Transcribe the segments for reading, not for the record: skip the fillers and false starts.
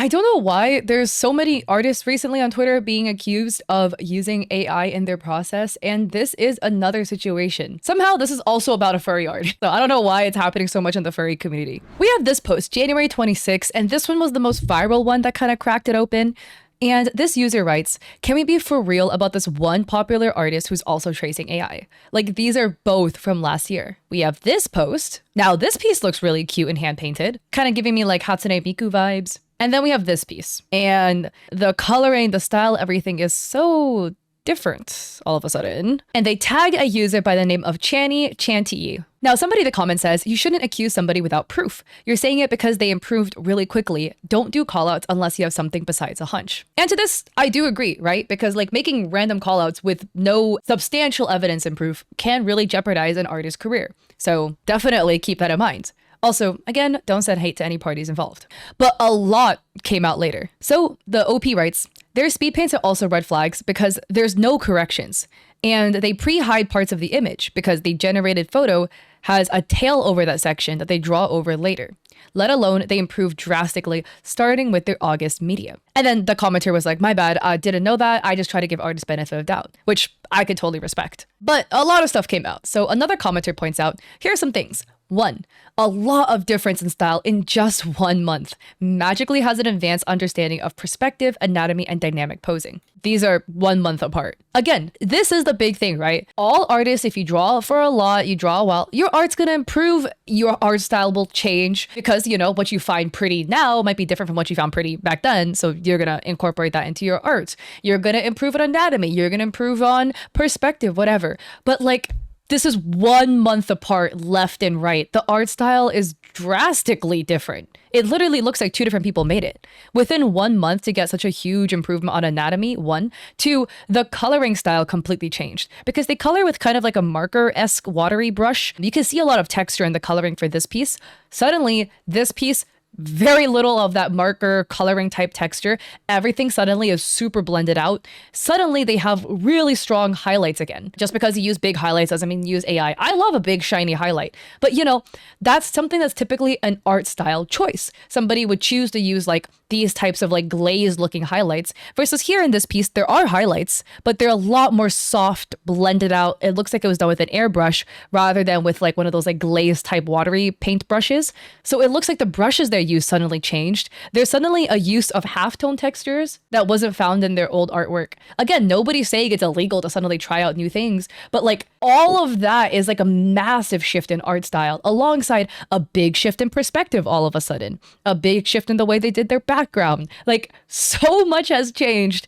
I don't know why there's so many artists recently on Twitter being accused of using AI in their process, and this is another situation. Somehow this is also about a furry art. So I don't know why it's happening so much in the furry community. We have this post, January 26th, and this one was the most viral one that kind of cracked it open. And this user writes, can we be for real about this one popular artist who's also tracing AI? Like, these are both from last year. We have this post. Now, this piece looks really cute and hand-painted, kind of giving me like Hatsune Miku vibes. And then we have this piece. And the coloring, the style, everything is so different all of a sudden. And they tag a user by the name of Chanty. Now, somebody in the comment says, you shouldn't accuse somebody without proof. You're saying it because they improved really quickly. Don't do callouts unless you have something besides a hunch. And to this, I do agree, right? Because like making random callouts with no substantial evidence and proof can really jeopardize an artist's career. So definitely keep that in mind. Also, again, don't send hate to any parties involved. But a lot came out later. So the OP writes, their speed paints are also red flags because there's no corrections. And they pre-hide parts of the image because the generated photo has a tail over that section that they draw over later. Let alone they improve drastically, starting with their August media. And then the commenter was like, my bad, I didn't know that. I just try to give artists benefit of doubt, which I could totally respect. But a lot of stuff came out. So another commenter points out, here are some things. 1. A lot of difference in style in just 1 month. Magically has an advanced understanding of perspective, anatomy, and dynamic posing. These are 1 month apart. Again, this is the big thing, right? All artists, if you draw for a lot, you draw well, your art's gonna improve, your art style will change because, you know, what you find pretty now might be different from what you found pretty back then. So you're gonna incorporate that into your art. You're gonna improve on anatomy. You're gonna improve on perspective, whatever. But like, this is 1 month apart, left and right. The art style is drastically different. It literally looks like 2 different people made it. Within 1 month to get such a huge improvement on anatomy, 1. 2, the coloring style completely changed because they color with kind of like a marker-esque watery brush. You can see a lot of texture in the coloring for this piece. Suddenly, this piece, very little of that marker coloring type texture. Everything suddenly is super blended out. Suddenly they have really strong highlights again. Just because you use big highlights doesn't mean you use AI. I love a big shiny highlight, but you know, that's something that's typically an art style choice. Somebody would choose to use like these types of like glazed looking highlights versus here in this piece, there are highlights, but they're a lot more soft, blended out. It looks like it was done with an airbrush rather than with like one of those like glazed type watery paint brushes. So it looks like the brushes they use suddenly changed. There's suddenly a use of halftone textures that wasn't found in their old artwork. Again, nobody's saying it's illegal to suddenly try out new things, but like all of that is like a massive shift in art style alongside a big shift in perspective all of a sudden, a big shift in the way they did their background. Like so much has changed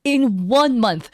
in 1 month.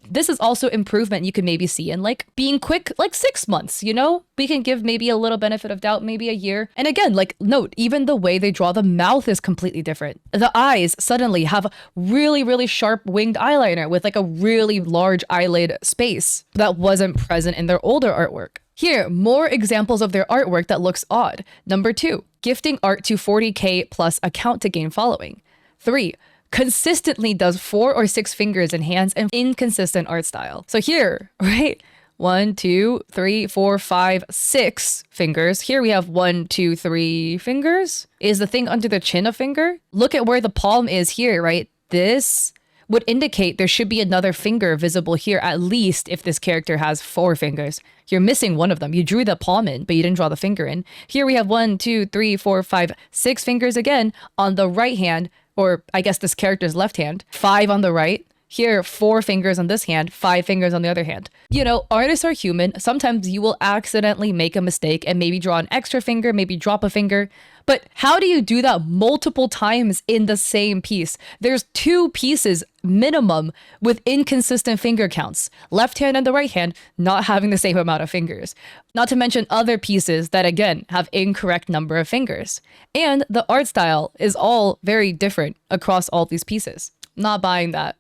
This is also improvement you could maybe see in like being quick, like 6 months, you know? We can give maybe a little benefit of doubt, maybe a year. And again, like note, even the way they draw the mouth is completely different. The eyes suddenly have really, really sharp winged eyeliner with like a really large eyelid space that wasn't present in their older artwork. Here, more examples of their artwork that looks odd. Number 2, gifting art to 40K plus account to gain following. 3, consistently does 4 or 6 fingers in hands and inconsistent art style. So here, right? 1, 2, 3, 4, 5, 6 fingers. Here we have 1, 2, 3 fingers. Is the thing under the chin a finger? Look at where the palm is here, right? This would indicate there should be another finger visible here, at least if this character has 4 fingers. You're missing one of them. You drew the palm in, but you didn't draw the finger in. Here we have 1, 2, 3, 4, 5, 6 fingers again on the right hand, or I guess this character's left hand, 5 on the right. Here, 4 fingers on this hand, 5 fingers on the other hand. You know, artists are human. Sometimes you will accidentally make a mistake and maybe draw an extra finger, maybe drop a finger. But how do you do that multiple times in the same piece? There's 2 pieces minimum with inconsistent finger counts. Left hand and the right hand not having the same amount of fingers. Not to mention other pieces that again have incorrect number of fingers. And the art style is all very different across all these pieces. Not buying that.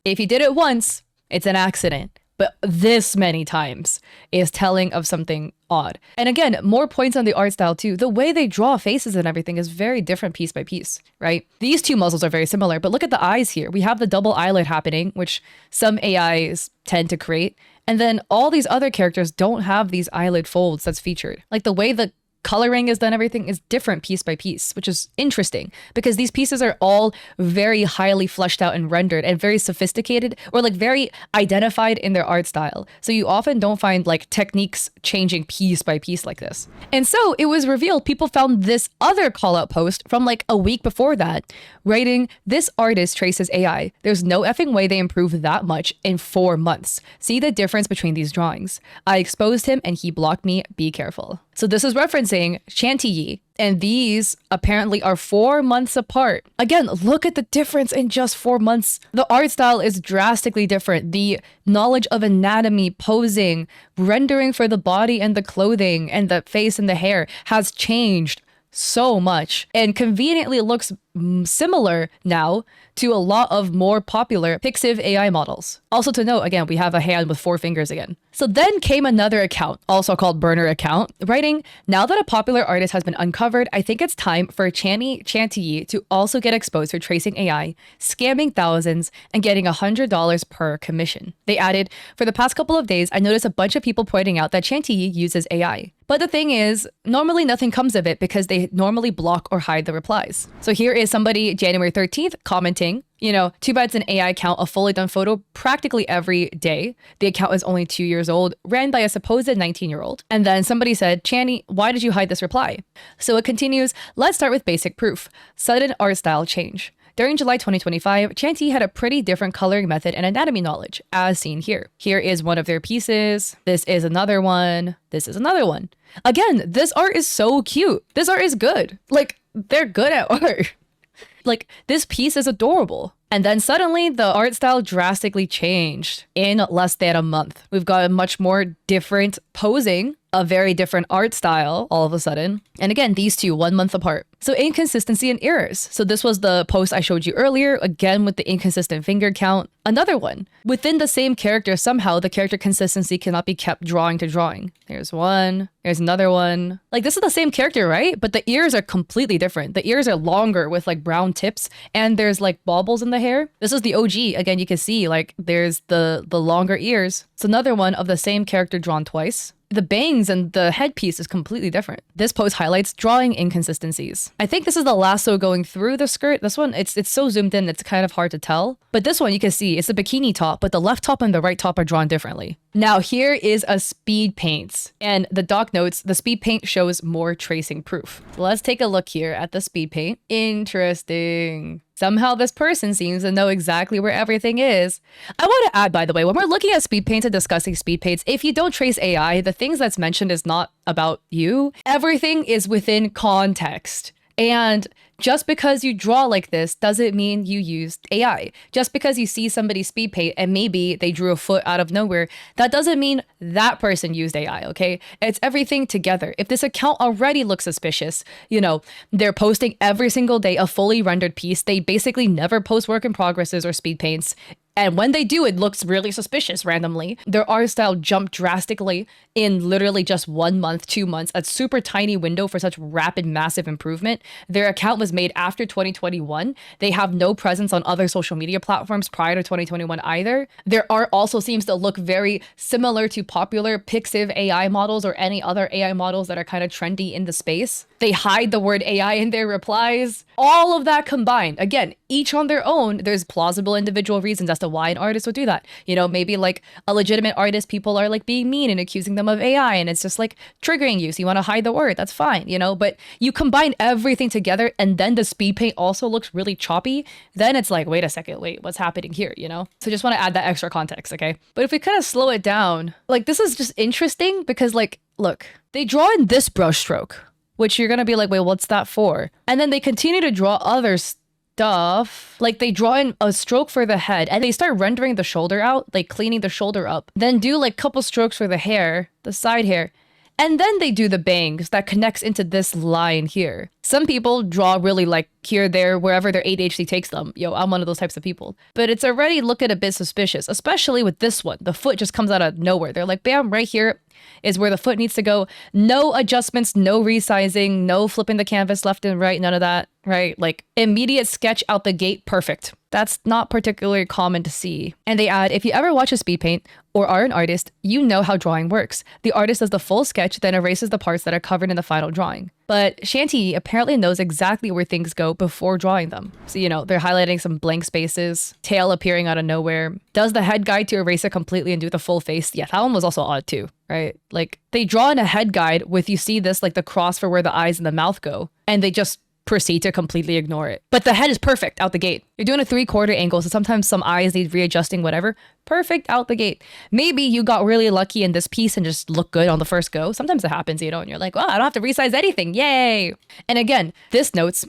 If you did it once, it's an accident. But this many times is telling of something odd. And again, more points on the art style too. The way they draw faces and everything is very different piece by piece, right? These 2 muzzles are very similar, but look at the eyes here. We have the double eyelid happening, which some AIs tend to create. And then all these other characters don't have these eyelid folds that's featured. Like the way the coloring is done, everything is different piece by piece, which is interesting because these pieces are all very highly fleshed out and rendered and very sophisticated or like very identified in their art style. So you often don't find like techniques changing piece by piece like this. And so it was revealed people found this other call out post from like a week before that, writing, "This artist traces AI. There's no effing way they improved that much in 4 months. See the difference between these drawings. I exposed him and he blocked me. Be careful." So this is referencing Chantilly, and these apparently are 4 months apart. Again, look at the difference in just 4 months. The art style is drastically different. The knowledge of anatomy, posing, rendering for the body and the clothing and the face and the hair has changed so much and conveniently looks similar now to a lot of more popular Pixiv AI models. Also to note, again, we have a hand with 4 fingers again. So then came another account, also called Burner Account, writing, "Now that a popular artist has been uncovered, I think it's time for Chantilly to also get exposed for tracing AI, scamming thousands, and getting $100 per commission." They added, "For the past couple of days, I noticed a bunch of people pointing out that Chantilly uses AI. But the thing is, normally nothing comes of it because they normally block or hide the replies." So here is somebody January 13th commenting, too bad it's an AI account, a fully done photo practically every day. The account is only 2 years old, ran by a supposed 19-year-old. And then somebody said, "Channy, why did you hide this reply?" So it continues, "Let's start with basic proof. Sudden art style change. During July 2025, Chanty had a pretty different coloring method and anatomy knowledge, as seen here. Here is one of their pieces. This is another one. This is another one. Again, this art is so cute. This art is good. Like, they're good at art. Like, this piece is adorable." And then suddenly the art style drastically changed in less than a month. We've got a much more different posing, a very different art style all of a sudden. And again, these two 1 month apart. So inconsistency and errors. So this was the post I showed you earlier, again with the inconsistent finger count. Another one. Within the same character, somehow the character consistency cannot be kept drawing to drawing. There's one, there's another one. Like, this is the same character, right? But the ears are completely different. The ears are longer with like brown tips and there's like baubles in the hair. This is the OG. Again, you can see like there's the longer ears. It's another one of the same character drawn twice. The bangs and the headpiece is completely different. This post highlights drawing inconsistencies. I think this is the lasso going through the skirt. This one, it's so zoomed in, it's kind of hard to tell. But this one you can see, it's a bikini top, but the left top and the right top are drawn differently. Now here is a speed paint. And the doc notes, the speed paint shows more tracing proof. Let's take a look here at the speed paint. Interesting. Somehow this person seems to know exactly where everything is. I want to add, by the way, when we're looking at speed paints and discussing speed paints, if you don't trace AI, the things that's mentioned is not about you. Everything is within context. And just because you draw like this doesn't mean you used AI. Just because you see somebody speed paint and maybe they drew a foot out of nowhere, that doesn't mean that person used AI, okay? It's everything together. If this account already looks suspicious, they're posting every single day a fully rendered piece. They basically never post work in progresses or speed paints. And when they do, it looks really suspicious randomly. Their art style jumped drastically in literally just 1 month, 2 months, a super tiny window for such rapid, massive improvement. Their account was made after 2021. They have no presence on other social media platforms prior to 2021 either. Their art also seems to look very similar to popular Pixiv AI models or any other AI models that are kind of trendy in the space. They hide the word AI in their replies. All of that combined, again, each on their own, there's plausible individual reasons as to why an artist would do that. Maybe like a legitimate artist, people are like being mean and accusing them of AI and it's just like triggering you. So you want to hide the word, that's fine, but you combine everything together and then the speed paint also looks really choppy. Then it's like, wait a second, what's happening here, So just want to add that extra context, okay? But if we kind of slow it down, like this is just interesting because like, look, they draw in this brush stroke, which you're going to be like, wait, what's that for? And then they continue to draw other stuff. Like they draw in a stroke for the head and they start rendering the shoulder out, like cleaning the shoulder up. Then do like couple strokes for the hair, the side hair. And then they do the bangs that connects into this line here. Some people draw really like here, there, wherever their ADHD takes them. I'm one of those types of people. But it's already looking a bit suspicious, especially with this one. The foot just comes out of nowhere. They're like, bam, right here. is where the foot needs to go. No adjustments, no resizing, no flipping the canvas left and right, none of that, right? Like immediate sketch out the gate, perfect. That's not particularly common to see. And they add, if you ever watch a speed paint or are an artist, you know how drawing works. The artist does the full sketch, then erases the parts that are covered in the final drawing. But Shanty apparently knows exactly where things go before drawing them. So, you know, they're highlighting some blank spaces, tail appearing out of nowhere, does the head guide to erase it completely and do the full face. Yeah, that one was also odd too, right? Like they draw in a head guide with, you see this, like the cross for where the eyes and the mouth go, and they just proceed to completely ignore it. But the head is perfect out the gate. You're doing a 3/4 angle, so sometimes some eyes need readjusting, whatever. Perfect out the gate. Maybe you got really lucky in this piece and just look good on the first go. Sometimes it happens, you know, and you're like, well, I don't have to resize anything. Yay. And again, this notes,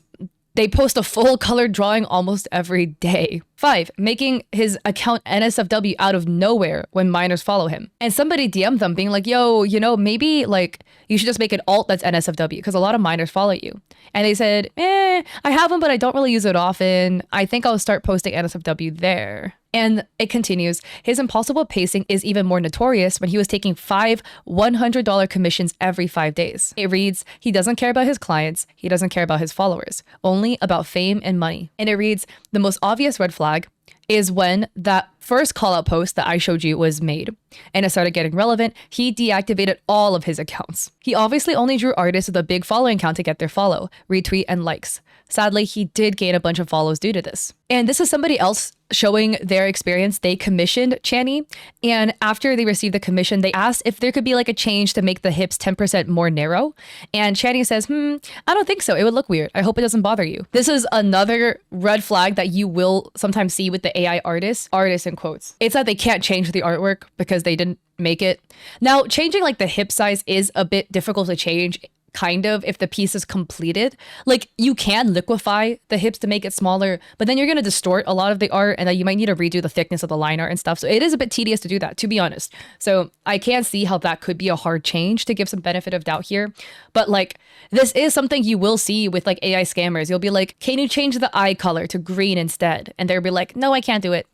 they post a full colored drawing almost every day. 5, making his account NSFW out of nowhere when minors follow him. And somebody DM'd them being like, yo, you know, maybe like you should just make an alt that's NSFW because a lot of minors follow you. And they said, I have them, but I don't really use it often. I think I'll start posting NSFW there. And it continues, his impossible pacing is even more notorious when he was taking 5 $100 commissions every 5 days. It reads, he doesn't care about his clients, he doesn't care about his followers, only about fame and money. And it reads, the most obvious red flag is when that first call out post that I showed you was made and it started getting relevant, he deactivated all of his accounts. He obviously only drew artists with a big following count to get their follow, retweet, and likes. Sadly, he did gain a bunch of follows due to this. And this is somebody else showing their experience. They commissioned Channy, and after they received the commission, they asked if there could be like a change to make the hips 10% more narrow. And Channy says, I don't think so. It would look weird. I hope it doesn't bother you. This is another red flag that you will sometimes see with the AI artists in quotes. It's that they can't change the artwork because they didn't make it. Now, changing like the hip size is a bit difficult to change, kind of, if the piece is completed. Like you can liquefy the hips to make it smaller, but then you're going to distort a lot of the art, and then you might need to redo the thickness of the line art and stuff. So it is a bit tedious to do that, to be honest. So I can see how that could be a hard change to give some benefit of doubt here. But like, this is something you will see with like AI scammers. You'll be like, can you change the eye color to green instead? And they'll be like, no, I can't do it.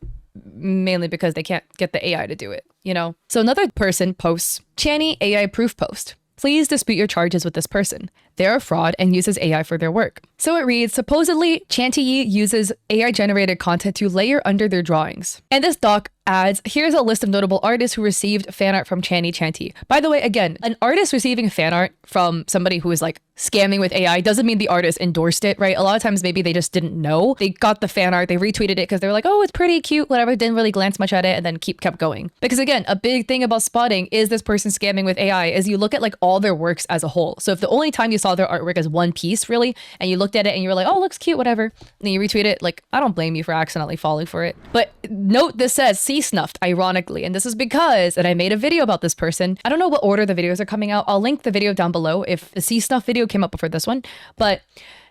Mainly because they can't get the AI to do it, you know? So another person posts, Channy AI proof post. Please dispute your charges with this person. They're a fraud and uses AI for their work. So it reads, supposedly, Chanty uses AI-generated content to layer under their drawings. And this doc adds, here's a list of notable artists who received fan art from Chanty. By the way, again, an artist receiving fan art from somebody who is like scamming with AI doesn't mean the artist endorsed it, right? A lot of times maybe they just didn't know. They got the fan art, they retweeted it because they were like, oh, it's pretty cute, whatever, didn't really glance much at it, and then kept going. Because again, a big thing about spotting is this person scamming with AI is you look at like all their works as a whole. So if the only time you saw their artwork as one piece really, and you looked at it and you were like, oh, looks cute, whatever, and then you retweet it, like, I don't blame you for accidentally falling for it. But note this says CSnuft, ironically, and this is because, and I made a video about this person. I don't know what order the videos are coming out. I'll link the video down below if the CSnuff video came up before this one, but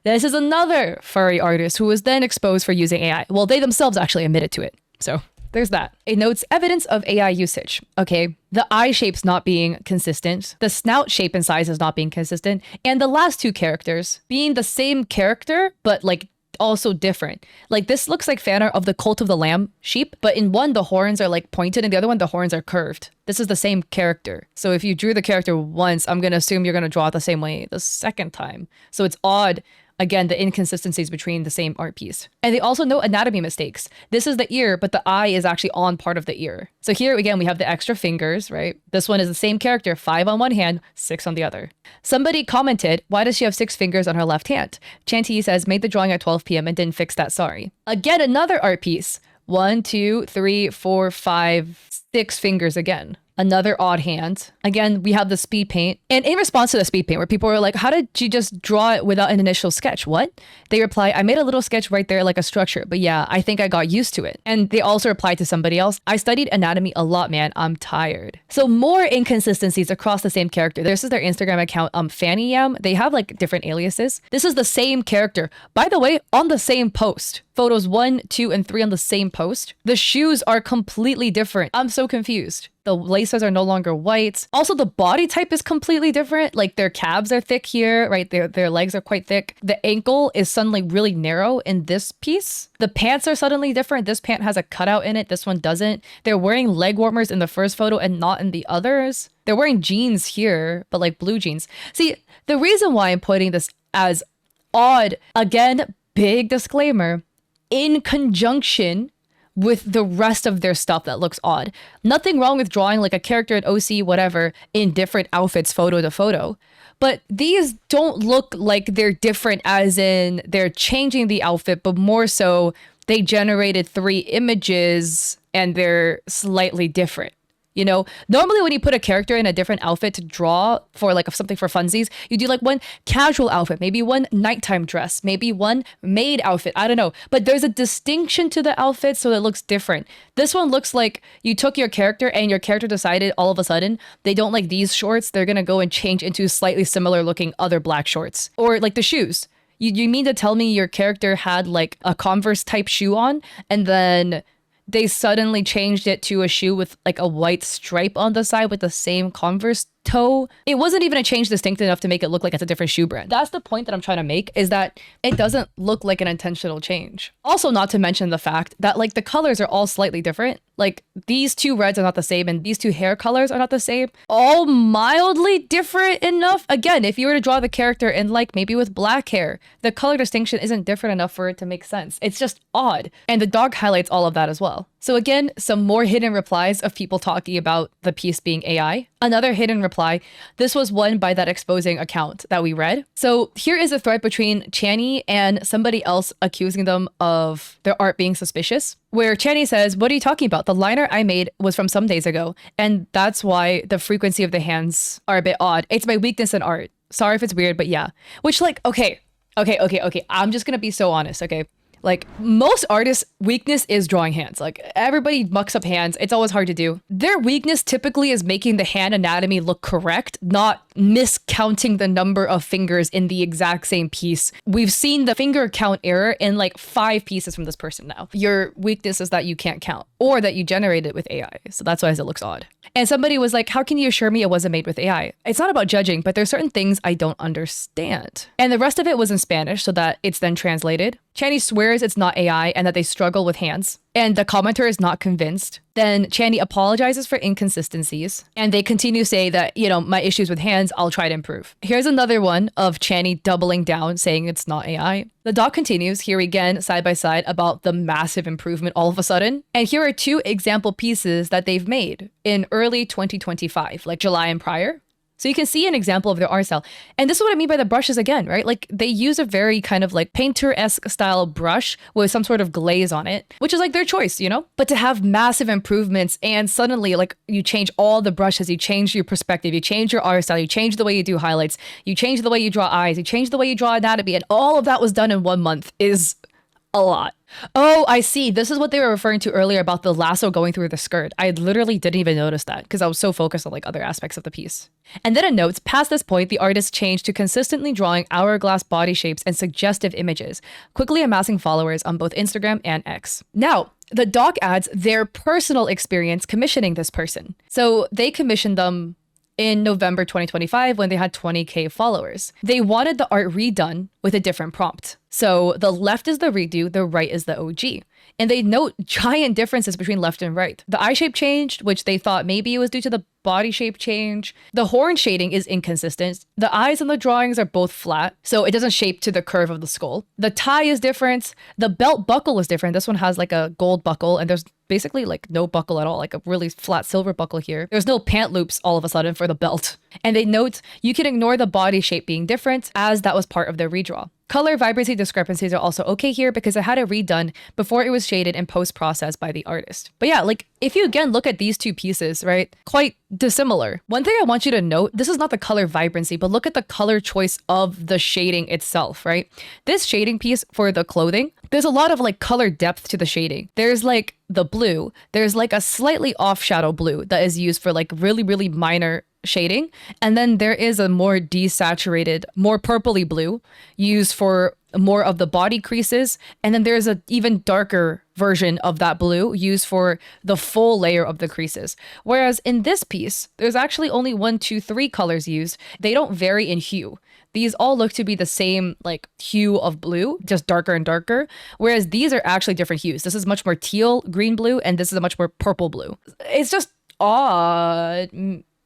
this is another furry artist who was then exposed for using AI. Well, they themselves actually admitted to it. So there's that. It notes evidence of AI usage. Okay, the eye shape's not being consistent, the snout shape and size is not being consistent, and the last two characters being the same character, but like also different. Like this looks like fan art of the Cult of the Lamb sheep, but in one the horns are like pointed and the other one the horns are curved. This is the same character. So if you drew the character once, I'm gonna assume you're gonna draw it the same way the second time. So it's odd. Again, the inconsistencies between the same art piece. And they also note anatomy mistakes. This is the ear, but the eye is actually on part of the ear. So here again, we have the extra fingers, right? This one is the same character, 5 on one hand, 6 on the other. Somebody commented, why does she have 6 fingers on her left hand? Chanty says, made the drawing at 12 p.m. and didn't fix that, sorry. Again, another art piece. 1, 2, 3, 4, 5, 6 fingers again. Another odd hand. Again, we have the speed paint. And in response to the speed paint, where people were like, how did you just draw it without an initial sketch? What? They reply, I made a little sketch right there like a structure, but yeah, I think I got used to it. And they also replied to somebody else, I studied anatomy a lot, man. I'm tired. So more inconsistencies across the same character. This is their Instagram account, Fanny Yam. They have like different aliases. This is the same character. By the way, on the same post. Photos 1, 2, and 3 on the same post. The shoes are completely different. I'm so confused. The laces are no longer white. Also, the body type is completely different. Like their calves are thick here, right? Their legs are quite thick. The ankle is suddenly really narrow in this piece. The pants are suddenly different. This pant has a cutout in it. This one doesn't. They're wearing leg warmers in the first photo and not in the others. They're wearing jeans here, but like blue jeans. See, the reason why I'm putting this as odd, again, big disclaimer, in conjunction with the rest of their stuff that looks odd. Nothing wrong with drawing like a character in OC, whatever, in different outfits, photo to photo. But these don't look like they're different as in they're changing the outfit, but more so they generated 3 images and they're slightly different. You know, normally when you put a character in a different outfit to draw for like something for funsies, you do like one casual outfit, maybe one nighttime dress, maybe one maid outfit. I don't know. But there's a distinction to the outfit, so it looks different. This one looks like you took your character and your character decided all of a sudden they don't like these shorts. They're going to go and change into slightly similar looking other black shorts. Or like the shoes. You mean to tell me your character had like a Converse type shoe on and then they suddenly changed it to a shoe with like a white stripe on the side with the same Converse toe? It wasn't even a change distinct enough to make it look like it's a different shoe brand. That's the point that I'm trying to make, is that it doesn't look like an intentional change. Also, not to mention the fact that like the colors are all slightly different. Like these 2 reds are not the same and these 2 hair colors are not the same. All mildly different enough. Again, if you were to draw the character in like maybe with black hair, the color distinction isn't different enough for it to make sense. It's just odd. And the dog highlights all of that as well. So again, some more hidden replies of people talking about the piece being AI. Another hidden reply, this was one by that exposing account that we read. So here is a thread between Channy and somebody else accusing them of their art being suspicious, where Channy says, "What are you talking about? The liner I made was from some days ago, and that's why the frequency of the hands are a bit odd. It's my weakness in art. Sorry if it's weird, but yeah." Which like, okay. I'm just gonna be so honest, okay? Like most artists' weakness is drawing hands. Like everybody mucks up hands. It's always hard to do. Their weakness typically is making the hand anatomy look correct, not miscounting the number of fingers in the exact same piece. We've seen the finger count error in like 5 pieces from this person now. Your weakness is that you can't count or that you generated it with AI. So that's why it looks odd. And somebody was like, "How can you assure me it wasn't made with AI?" It's not about judging, but there's certain things I don't understand. And the rest of it was in Spanish so that it's then translated. Channy swears it's not AI and that they struggle with hands. And the commenter is not convinced. Then Channy apologizes for inconsistencies. And they continue to say that, you know, my issues with hands, I'll try to improve. Here's another one of Channy doubling down, saying it's not AI. The doc continues here again, side by side, about the massive improvement all of a sudden. And here are 2 example pieces that they've made in early 2025, like July and prior. So you can see an example of their art style. And this is what I mean by the brushes again, right? Like they use a very kind of like painter-esque style brush with some sort of glaze on it, which is like their choice, you know? But to have massive improvements and suddenly like you change all the brushes, you change your perspective, you change your art style, you change the way you do highlights, you change the way you draw eyes, you change the way you draw anatomy, and all of that was done in 1 month is a lot. Oh, I see. This is what they were referring to earlier about the lasso going through the skirt. I literally didn't even notice that because I was so focused on like other aspects of the piece. And then it notes, past this point, the artist changed to consistently drawing hourglass body shapes and suggestive images, quickly amassing followers on both Instagram and X. Now, the doc adds their personal experience commissioning this person. So they commissioned them in November 2025 when they had 20K followers. They wanted the art redone with a different prompt. So the left is the redo, the right is the OG. And they note giant differences between left and right. The eye shape changed, which they thought maybe it was due to the body shape change. The horn shading is inconsistent. The eyes in the drawings are both flat, so it doesn't shape to the curve of the skull. The tie is different. The belt buckle is different. This one has like a gold buckle, and there's basically like no buckle at all, like a really flat silver buckle here. There's no pant loops all of a sudden for the belt. And they note you can ignore the body shape being different, as that was part of their redraw. Color vibrancy discrepancies are also okay here because I had it redone before it was shaded and post-processed by the artist. But yeah, like if you again look at these 2 pieces, right, quite dissimilar. One thing I want you to note, this is not the color vibrancy, but look at the color choice of the shading itself, right? This shading piece for the clothing, there's a lot of like color depth to the shading. There's like the blue, there's like a slightly off shadow blue that is used for like really, really minor shading. And then there is a more desaturated, more purpley blue used for more of the body creases. And then there's an even darker version of that blue used for the full layer of the creases. Whereas in this piece, there's actually only 1, 2, 3 colors used. They don't vary in hue. These all look to be the same like hue of blue, just darker and darker. Whereas these are actually different hues. This is much more teal, green blue, and this is a much more purple blue. It's just odd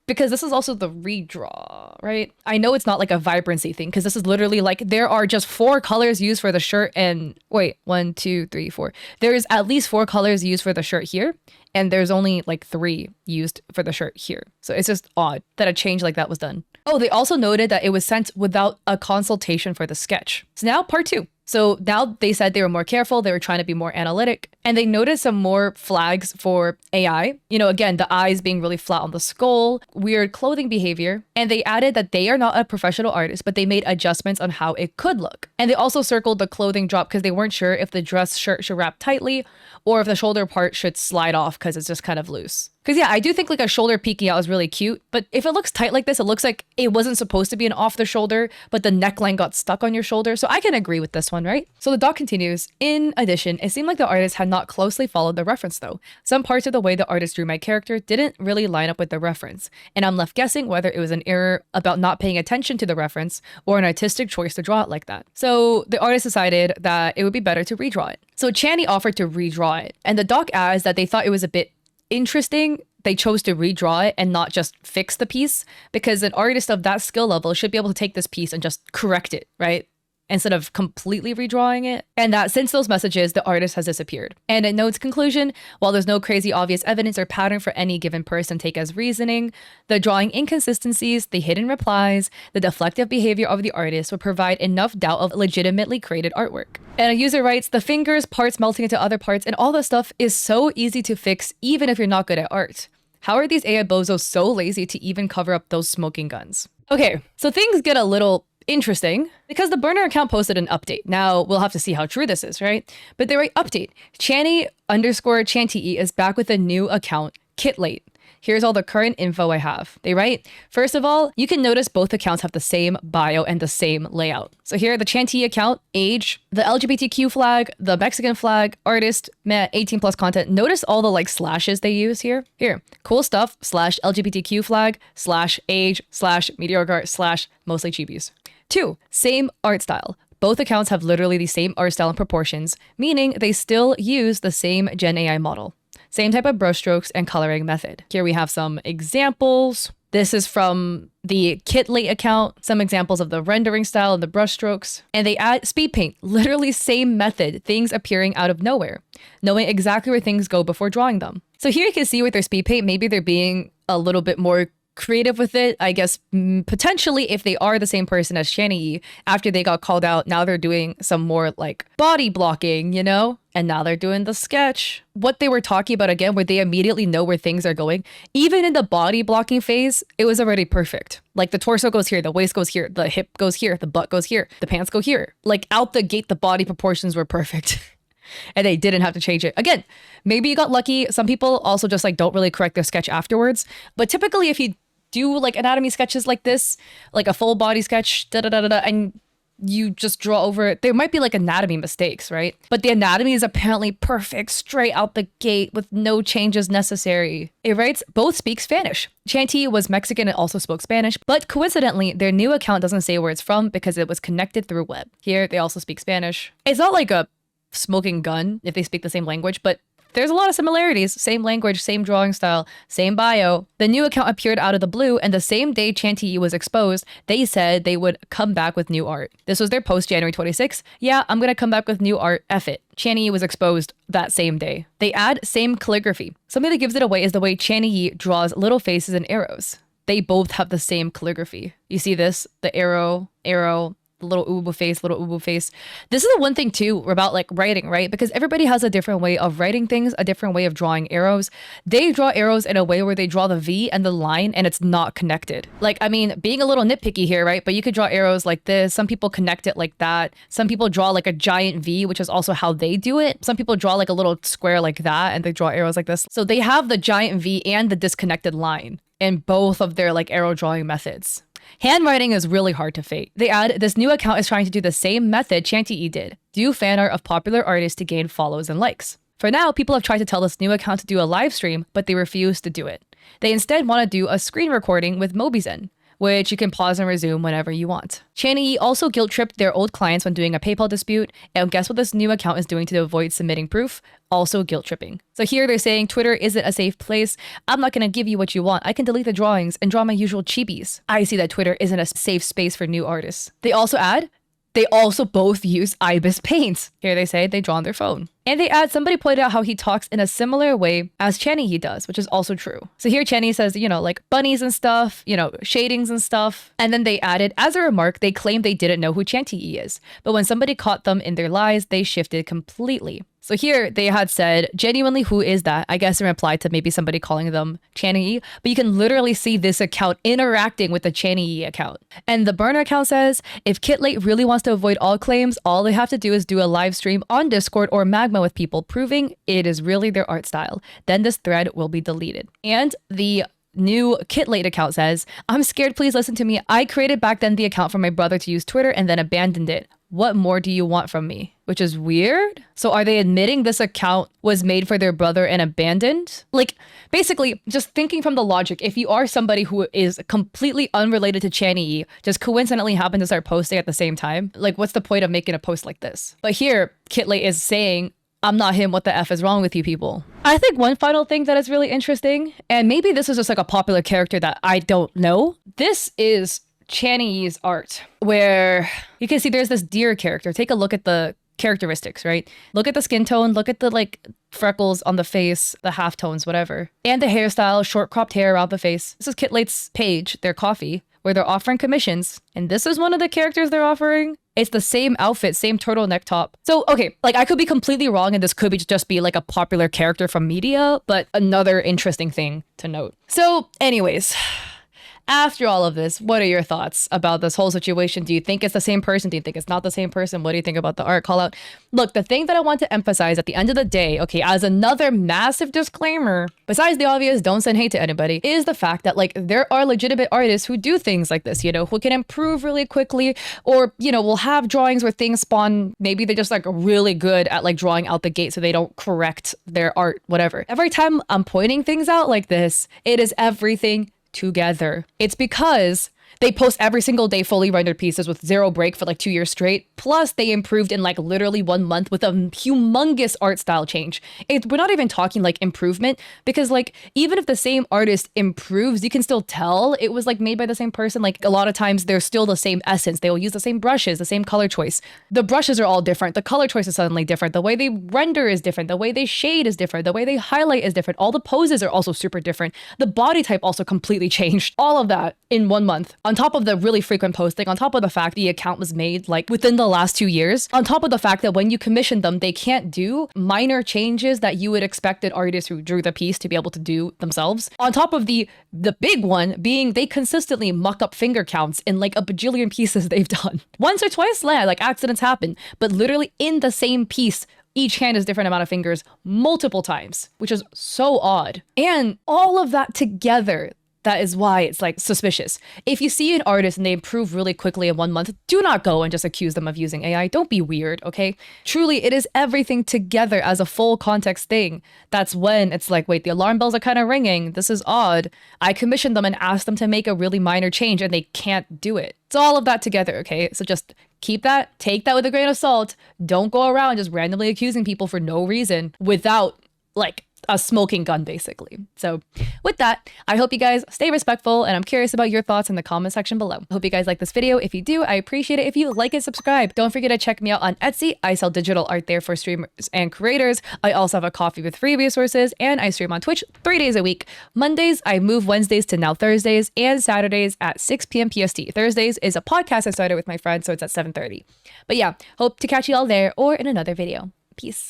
because this is also the redraw, right? I know it's not like a vibrancy thing because this is literally like there are just 4 colors used for the shirt and wait, 1, 2, 3, 4. There is at least 4 colors used for the shirt here. And there's only like 3 used for the shirt here. So it's just odd that a change like that was done. Oh, they also noted that it was sent without a consultation for the sketch. So now part 2. So now they said they were more careful. They were trying to be more analytic. And they noted some more flags for AI. You know, again, the eyes being really flat on the skull, weird clothing behavior. And they added that they are not a professional artist, but they made adjustments on how it could look. And they also circled the clothing drop because they weren't sure if the dress shirt should wrap tightly or if the shoulder part should slide off because it's just kind of loose. Because yeah, I do think like a shoulder peeking out is really cute, but if it looks tight like this, it looks like it wasn't supposed to be an off the shoulder, but the neckline got stuck on your shoulder. So I can agree with this one, right? So the doc continues. In addition, it seemed like the artist had not closely followed the reference though. Some parts of the way the artist drew my character didn't really line up with the reference, and I'm left guessing whether it was an error about not paying attention to the reference or an artistic choice to draw it like that. So the artist decided that it would be better to redraw it. So Channy offered to redraw it, and the doc adds that they thought it was a bit interesting they chose to redraw it and not just fix the piece, because an artist of that skill level should be able to take this piece and just correct it, right? Instead of completely redrawing it. And that since those messages, the artist has disappeared. And in notes conclusion, while there's no crazy obvious evidence or pattern for any given person take as reasoning, the drawing inconsistencies, the hidden replies, the deflective behavior of the artist would provide enough doubt of legitimately created artwork. And a user writes, the fingers, parts melting into other parts, and all that stuff is so easy to fix even if you're not good at art. How are these AI bozos so lazy to even cover up those smoking guns? Okay, so things get a little interesting because the burner account posted an update. Now we'll have to see how true this is, right? But they write update. Channy_Chanty is back with a new account, Kitlate. Here's all the current info I have. They write, first of all, you can notice both accounts have the same bio and the same layout. So here, the Chanty account, age, the LGBTQ flag, the Mexican flag, artist, 18 plus content. Notice all the like slashes they use here. Here, cool stuff, /LGBTQ flag, /age, /meteoric art, /mostly chibis. 2, same art style. Both accounts have literally the same art style and proportions, meaning they still use the same Gen AI model. Same type of brushstrokes and coloring method. Here we have some examples. This is from the Kitlate account, some examples of the rendering style and the brushstrokes. And they add speed paint, literally same method, things appearing out of nowhere, knowing exactly where things go before drawing them. So here you can see with their speed paint, maybe they're being a little bit more creative with it. I guess potentially if they are the same person as Channy, after they got called out, now they're doing some more like body blocking, you know? And now they're doing the sketch. What they were talking about again, where they immediately know where things are going. Even in the body blocking phase, it was already perfect. Like the torso goes here, the waist goes here, the hip goes here, the butt goes here, the pants go here. Like out the gate, the body proportions were perfect. And they didn't have to change it. Again, maybe you got lucky. Some people also just like don't really correct their sketch afterwards. But typically if you do like anatomy sketches like this, like a full body sketch, and you just draw over it, there might be like anatomy mistakes, right? But the anatomy is apparently perfect straight out the gate with no changes necessary. It writes, both speak Spanish. Chanty was Mexican and also spoke Spanish, but coincidentally, their new account doesn't say where it's from because it was connected through web. Here, they also speak Spanish. It's not like a smoking gun if they speak the same language, but there's a lot of similarities. Same language, same drawing style, same bio. The new account appeared out of the blue, and the same day Chanty was exposed, they said they would come back with new art. This was their post January 26th. Yeah, I'm gonna come back with new art. F it. Channy was exposed that same day. They add same calligraphy. Something that gives it away is the way Channy draws little faces and arrows. They both have the same calligraphy. You see this? The arrow, the little ubu face. This is the one thing too about like writing, right? Because everybody has a different way of writing things, a different way of drawing arrows. They draw arrows in a way where they draw the V and the line and it's not connected. Like, I mean, being a little nitpicky here, right? But you could draw arrows like this. Some people connect it like that. Some people draw like a giant V, which is also how they do it. Some people draw like a little square like that and they draw arrows like this. So they have the giant V and the disconnected line in both of their like arrow drawing methods. Handwriting is really hard to fake. They add, this new account is trying to do the same method Chanty did. Do fan art of popular artists to gain follows and likes. For now, people have tried to tell this new account to do a live stream, but they refuse to do it. They instead want to do a screen recording with Mobizen, which you can pause and resume whenever you want. Chanty also guilt-tripped their old clients when doing a PayPal dispute, and guess what this new account is doing to avoid submitting proof? Also guilt-tripping. So here they're saying Twitter isn't a safe place. I'm not gonna give you what you want. I can delete the drawings and draw my usual chibis. I see that Twitter isn't a safe space for new artists. They also add, they also both use Ibis Paint. Here they say they draw on their phone. And they add, somebody pointed out how he talks in a similar way as Channy does, which is also true. So here Channy says, like bunnies and stuff, shadings and stuff. And then they added, as a remark, they claimed they didn't know who Chanty is. But when somebody caught them in their lies, they shifted completely. So here they had said, genuinely, who is that? I guess in reply to maybe somebody calling them Channy, but you can literally see this account interacting with the Channy account. And the burner account says, if Kitlate really wants to avoid all claims, all they have to do is do a live stream on Discord or Magma with people proving it is really their art style. Then this thread will be deleted. And the new Kitlate account says, I'm scared, please listen to me. I created back then the account for my brother to use Twitter and then abandoned it. What more do you want from me? Which is weird. So are they admitting this account was made for their brother and abandoned? Like, basically, just thinking from the logic, if you are somebody who is completely unrelated to Channy, just coincidentally happen to start posting at the same time, like, what's the point of making a post like this? But here, Kitlate is saying, I'm not him, what the F is wrong with you people? I think one final thing that is really interesting, and maybe this is just like a popular character that I don't know. This is Channy's art, where you can see there's this deer character. Take a look at the characteristics, right? Look at the skin tone, look at the freckles on the face, the halftones, whatever. And the hairstyle, short cropped hair around the face. This is Kitlate's page, their coffee, where they're offering commissions. And this is one of the characters they're offering. It's the same outfit, same turtleneck top. So, okay, I could be completely wrong and this could just be a popular character from media, but another interesting thing to note. So anyways, after all of this, what are your thoughts about this whole situation? Do you think it's the same person? Do you think it's not the same person? What do you think about the art call out? Look, the thing that I want to emphasize at the end of the day, okay, as another massive disclaimer, besides the obvious, don't send hate to anybody, is the fact that there are legitimate artists who do things like this, who can improve really quickly, or, will have drawings where things spawn. Maybe they're just really good at drawing out the gate so they don't correct their art, whatever. Every time I'm pointing things out like this, it is everything together. It's because they post every single day fully rendered pieces with zero break for 2 years straight. Plus they improved in literally 1 month with a humongous art style change. We're not even talking improvement, because even if the same artist improves, you can still tell it was made by the same person. A lot of times they're still the same essence. They will use the same brushes, the same color choice. The brushes are all different. The color choice is suddenly different. The way they render is different. The way they shade is different. The way they highlight is different. All the poses are also super different. The body type also completely changed. All of that in 1 month. On top of the really frequent posting, on top of the fact the account was made within the last 2 years, on top of the fact that when you commission them, they can't do minor changes that you would expect an artist who drew the piece to be able to do themselves. On top of the big one being they consistently muck up finger counts in a bajillion pieces they've done. Once or twice, accidents happen, but literally in the same piece, each hand is different amount of fingers multiple times, which is so odd. And all of that together, that is why it's suspicious. If you see an artist and they improve really quickly in 1 month, do not go and just accuse them of using AI. Don't be weird, okay? Truly, it is everything together as a full context thing. That's when it's wait, the alarm bells are kind of ringing. This is odd. I commissioned them and asked them to make a really minor change and they can't do it. It's all of that together, okay? So just keep that, take that with a grain of salt. Don't go around just randomly accusing people for no reason without a smoking gun, basically. So with that, I hope you guys stay respectful, and I'm curious about your thoughts in the comment section below. I hope you guys like this video. If you do, I appreciate it if you like and subscribe. Don't forget to check me out on Etsy. I sell digital art there for streamers and creators. I also have a coffee with free resources, and I stream on Twitch 3 days a week. Mondays, I move Wednesdays to now Thursdays, and Saturdays at 6 p.m. PST. Thursdays is a podcast I started with my friend, so it's at 7:30. But yeah, hope to catch you all there or in another video. Peace.